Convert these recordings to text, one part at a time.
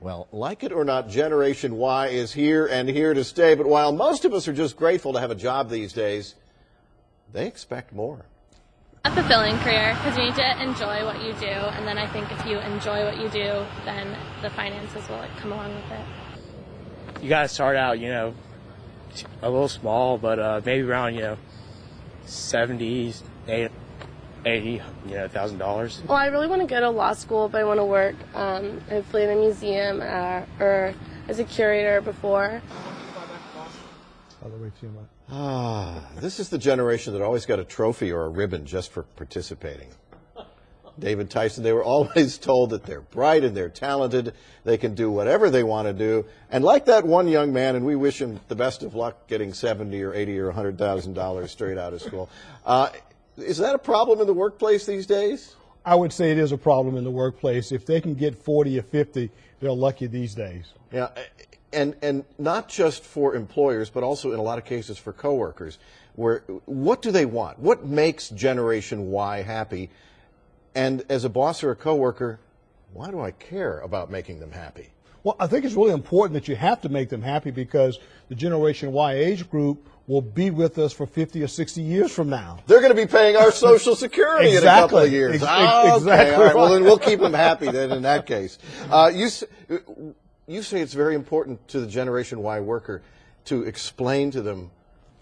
Well, like it or not, Generation Y is here and here to stay. But while most of us are just grateful to have a job these days, they expect more. A fulfilling career, because you need to enjoy what you do, and then I think if you enjoy what you do, then the finances will come along with it. You got to start out, a little small, but maybe around, 70, 80, $1,000. Well, I really want to go to law school, but I want to work hopefully in a museum or as a curator before. This is the generation that always got a trophy or a ribbon just for participating. David Tyson, they were always told that they're bright and they're talented, they can do whatever they want to do. And like that one young man, and we wish him the best of luck getting $70 or $80 or $100,000 straight out of school. Is that a problem in the workplace these days? I would say it is a problem in the workplace. If they can get 40 or 50, they're lucky these days. Yeah, and not just for employers, but also in a lot of cases for coworkers. What do they want? What makes Generation Y happy? And as a boss or a coworker, why do I care about making them happy? Well, I think it's really important that you have to make them happy because the Generation Y age group will be with us for 50 or 60 years from now. They're going to be paying our Social Security in a couple of years. Exactly. Okay, all right. Well, then we'll keep them happy then in that case. You say it's very important to the Generation Y worker to explain to them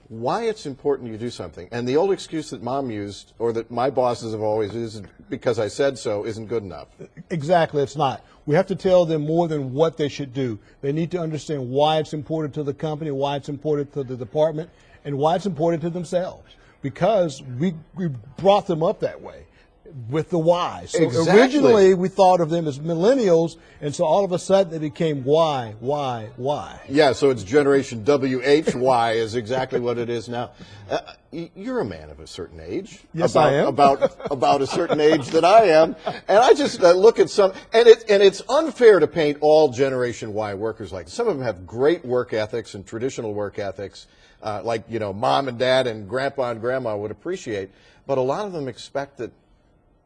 why it's important you do something. And the old excuse that Mom used, or that my bosses have always used, because I said so, isn't good enough. Exactly, it's not. We have to tell them more than what they should do. They need to understand why it's important to the company, why it's important to the department, and why it's important to themselves. Because we brought them up that way with the why. So exactly. Originally we thought of them as millennials, and so all of a sudden they became why. Yeah, so it's Generation WHY is exactly what it is now. You're a man of a certain age. Yes, I am. About a certain age that I am. And I just look at some, and it's unfair to paint all Generation Y workers like this. Some of them have great work ethics and traditional work ethics, like, mom and dad and grandpa and grandma would appreciate. But a lot of them expect that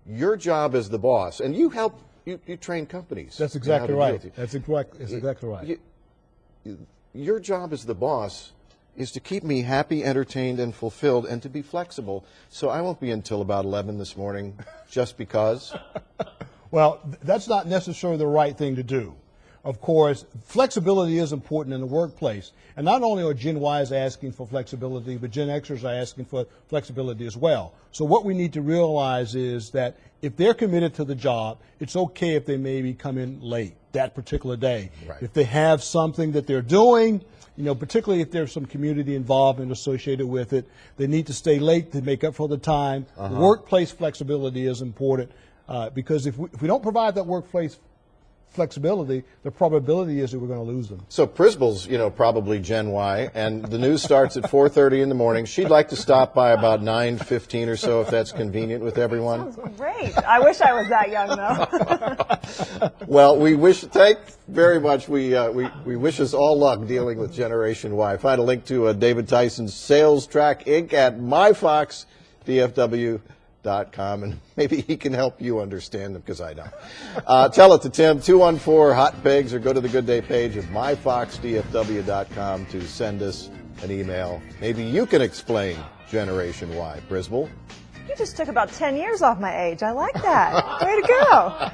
your job as the boss, and you help, you train companies. That's exactly right. That's exactly right. Your job as the boss is to keep me happy, entertained, and fulfilled, and to be flexible. So I won't be until about 11 this morning just because. Well, that's not necessarily the right thing to do. Of course, flexibility is important in the workplace. And not only are Gen Ys asking for flexibility, but Gen Xers are asking for flexibility as well. So what we need to realize is that if they're committed to the job, it's okay if they maybe come in late that particular day. Right. If they have something that they're doing, particularly if there's some community involvement associated with it, they need to stay late to make up for the time. Workplace flexibility is important because if we don't provide that workplace flexibility, the probability is that we're going to lose them. So Prisbill's, probably Gen Y, and the news starts at 4:30 in the morning. She'd like to stop by about 9:15 or so, if that's convenient with everyone. Sounds great. I wish I was that young, though. Well, thank very much. We wish us all luck dealing with Generation Y. Find a link to David Tyson's Sales Track Inc. at myfoxdfw.com, and maybe he can help you understand them, because I don't. Tell it to Tim, 214-HOT-PIGS, or go to the Good Day page of myfoxdfw.com to send us an email. Maybe you can explain Generation Y. Prisbill? You just took about 10 years off my age. I like that. Way to go.